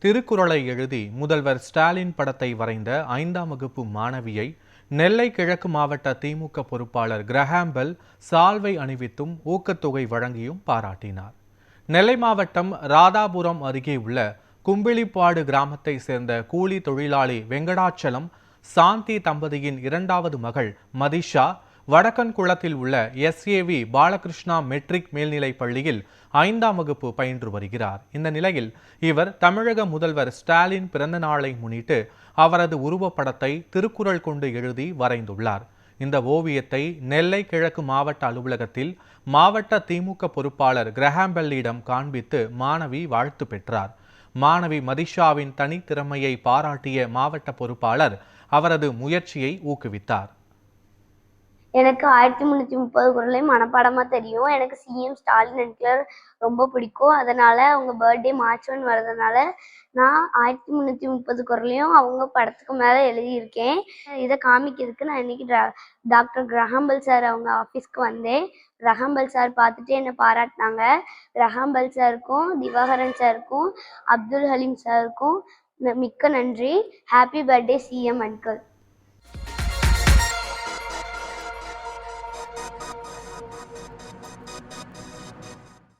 திருக்குறளை எழுதி முதல்வர் ஸ்டாலின் படத்தை வரைந்த 5ஆம் வகுப்பு மாணவியை நெல்லை கிழக்கு மாவட்ட திமுக பொறுப்பாளர் கிரஹாம்பெல் சால்வை அணிவித்தும் ஊக்கத்தொகை வழங்கியும் பாராட்டினார். நெல்லை மாவட்டம் ராதாபுரம் அருகே உள்ள கும்பிளிப்பாடு கிராமத்தை சேர்ந்த கூலி தொழிலாளி வெங்கடாச்சலம் சாந்தி தம்பதியின் 2வது மகள் மதிஷா வடக்கன்குளத்தில் உள்ள SAV பாலகிருஷ்ணா மெட்ரிக் மேல்நிலைப் பள்ளியில் 5ஆம் வகுப்பு பயின்று வருகிறார். இந்த நிலையில் இவர் தமிழக முதல்வர் ஸ்டாலின் பிறந்த நாளை முன்னிட்டு அவரது உருவப்படத்தை திருக்குறள் கொண்டு எழுதி வரைந்துள்ளார். இந்த ஓவியத்தை நெல்லை கிழக்கு மாவட்ட அலுவலகத்தில் மாவட்ட திமுக பொறுப்பாளர் கிரஹாம்பெல்லிடம் காண்பித்து மாணவி வாழ்த்து பெற்றார். மாணவி மதிஷாவின் தனித்திறமையை பாராட்டிய மாவட்ட பொறுப்பாளர் அவரது முயற்சியை ஊக்குவித்தார். எனக்கு 1330 குறளையும் மனப்பாடமாக தெரியும். எனக்கு CM ஸ்டாலின் அங்கிள் ரொம்ப பிடிக்கும். அதனால அவங்க பர்த்டே March 1 வரதுனால நான் 1330 குறளையும் அவங்க படத்துக்கு மேலே எழுதியிருக்கேன். இதை காமிக்கிறதுக்கு நான் இன்னைக்கு டாக்டர் கிரஹாம்பெல் சார் அவங்க ஆஃபீஸ்க்கு வந்தேன். கிரஹாம்பெல் சார் பார்த்துட்டு என்னை பாராட்டினாங்க. கிரஹாம்பெல் சாருக்கும் திவாகரன் சாருக்கும் அப்துல் ஹலீம் சாருக்கும் மிக்க நன்றி. Happy birthday CM uncle.